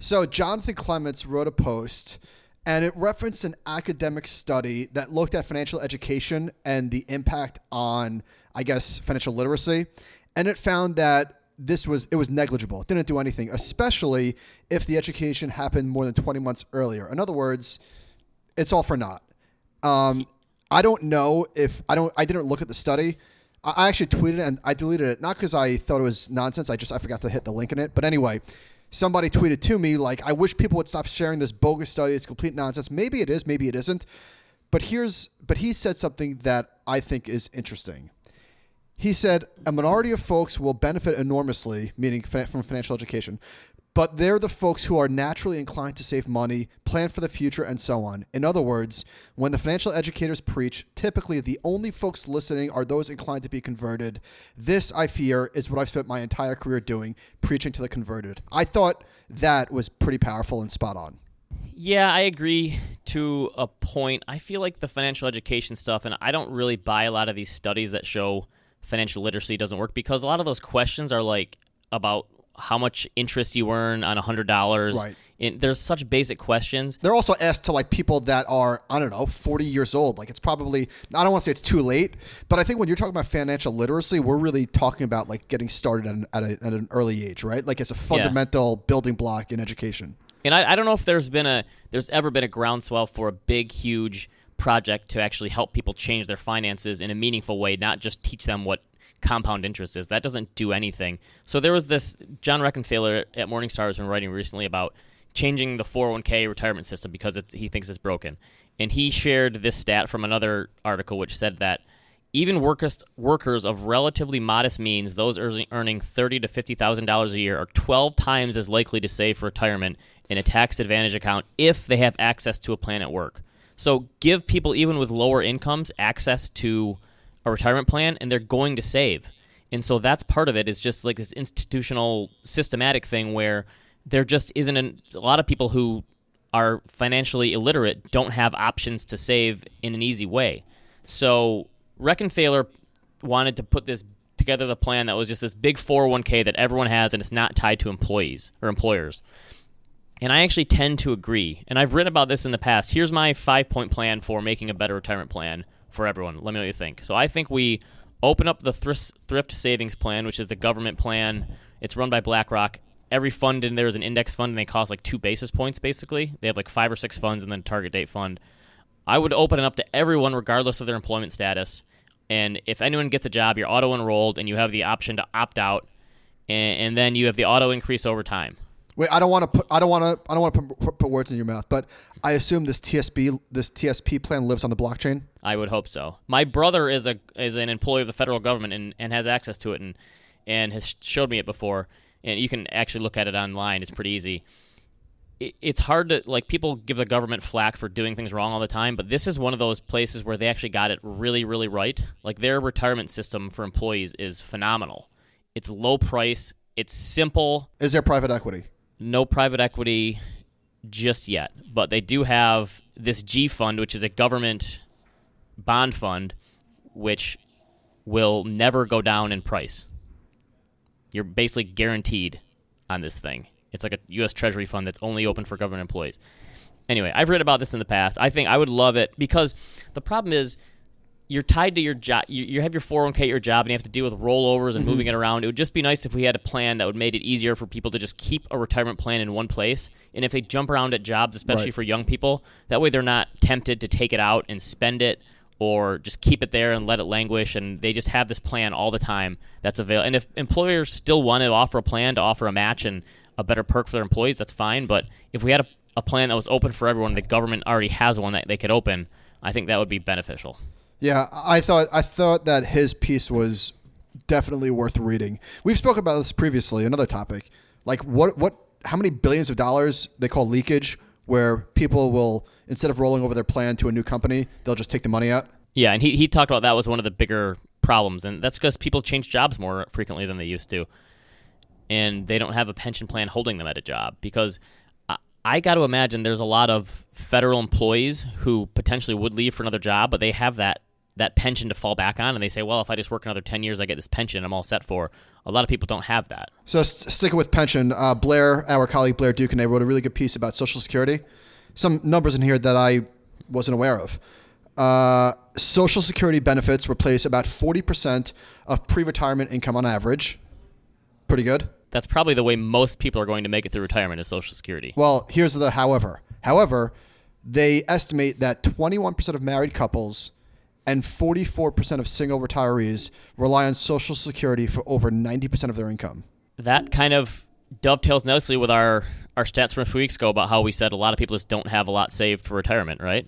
So Jonathan Clements wrote a post, and it referenced an academic study that looked at financial education and the impact on, I guess, financial literacy. And it found that it was negligible. It didn't do anything, especially if the education happened more than 20 months earlier. In other words, it's all for naught. I don't know if I didn't look at the study. I actually tweeted it and I deleted it, not because I thought it was nonsense. I forgot to hit the link in it. But anyway, somebody tweeted to me like, I wish people would stop sharing this bogus study. It's complete nonsense. Maybe it is, maybe it isn't. But he said something that I think is interesting. He said a minority of folks will benefit enormously, meaning from financial education, but they're the folks who are naturally inclined to save money, plan for the future, and so on. In other words, when the financial educators preach, typically the only folks listening are those inclined to be converted. This, I fear, is what I've spent my entire career doing, preaching to the converted. I thought that was pretty powerful and spot on. Yeah, I agree to a point. I feel like the financial education stuff, and I don't really buy a lot of these studies that show financial literacy doesn't work, because a lot of those questions are like about how much interest you earn on $100. Right. There's such basic questions. They're also asked to like people that are, 40 years old. Like it's probably, I don't want to say it's too late, but I think when you're talking about financial literacy, we're really talking about like getting started at an early age, right? Like it's a fundamental building block in education. And I don't know if there's ever been a groundswell for a big, huge project to actually help people change their finances in a meaningful way, not just teach them what compound interest is. That doesn't do anything. So there was this, John Reckenfehler at Morningstar has been writing recently about changing the 401k retirement system because he thinks it's broken. And he shared this stat from another article which said that even workers of relatively modest means, those earning $30,000 to $50,000 a year, are 12 times as likely to save for retirement in a tax advantage account if they have access to a plan at work. So give people, even with lower incomes, access to a retirement plan, and they're going to save. And so that's part of it, is just like this institutional, systematic thing where there just isn't a lot of people who are financially illiterate don't have options to save in an easy way. So Reckenfehler wanted to put this together, the plan that was just this big 401k that everyone has, and it's not tied to employees or employers. And I actually tend to agree. And I've written about this in the past. Here's my 5-point plan for making a better retirement plan for everyone. Let me know what you think. So I think we open up the thrift savings plan, which is the government plan. It's run by BlackRock. Every fund in there is an index fund, and they cost like 2 basis points, basically. They have like 5 or 6 funds and then a target date fund. I would open it up to everyone regardless of their employment status. And if anyone gets a job, you're auto-enrolled, and you have the option to opt out, and then you have the auto increase over time. Wait, I don't want to put words in your mouth, but I assume this TSP plan lives on the blockchain. I would hope so. My brother is an employee of the federal government and has access to it and has showed me it before. And you can actually look at it online. It's pretty easy. It's hard to, like, people give the government flack for doing things wrong all the time, but this is one of those places where they actually got it really, really right. Like, their retirement system for employees is phenomenal. It's low price. It's simple. Is there private equity? No private equity just yet, but they do have this G fund, which is a government bond fund, which will never go down in price. You're basically guaranteed on this thing. It's like a U.S. Treasury fund that's only open for government employees. Anyway, I've read about this in the past. I think I would love it, because the problem is you're tied to your job. You have your 401k at your job, and you have to deal with rollovers and moving it around. It would just be nice if we had a plan that would make it easier for people to just keep a retirement plan in one place. And if they jump around at jobs, especially for young people, that way they're not tempted to take it out and spend it, or just keep it there and let it languish, and they just have this plan all the time that's available. And if employers still want to offer a plan to offer a match and a better perk for their employees, that's fine. But if we had a plan that was open for everyone, the government already has one that they could open, I think that would be beneficial. Yeah, I thought that his piece was definitely worth reading. We've spoken about this previously, another topic. Like how many billions of dollars they call leakage, where people will, instead of rolling over their plan to a new company, they'll just take the money out. Yeah, and he talked about that was one of the bigger problems, and that's because people change jobs more frequently than they used to. And they don't have a pension plan holding them at a job, because I got to imagine there's a lot of federal employees who potentially would leave for another job, but they have that that pension to fall back on, and they say, well, if I just work another 10 years, I get this pension I'm all set for. A lot of people don't have that. So sticking with pension, Blair, our colleague Blair duQuesnay, wrote a really good piece about Social Security. Some numbers in here that I wasn't aware of. Social Security benefits replace about 40% of pre-retirement income on average. Pretty good. That's probably the way most people are going to make it through retirement is Social Security. Well, here's the however. However, they estimate that 21% of married couples and 44% of single retirees rely on Social Security for over 90% of their income. That kind of dovetails nicely with our stats from a few weeks ago about how we said a lot of people just don't have a lot saved for retirement, right?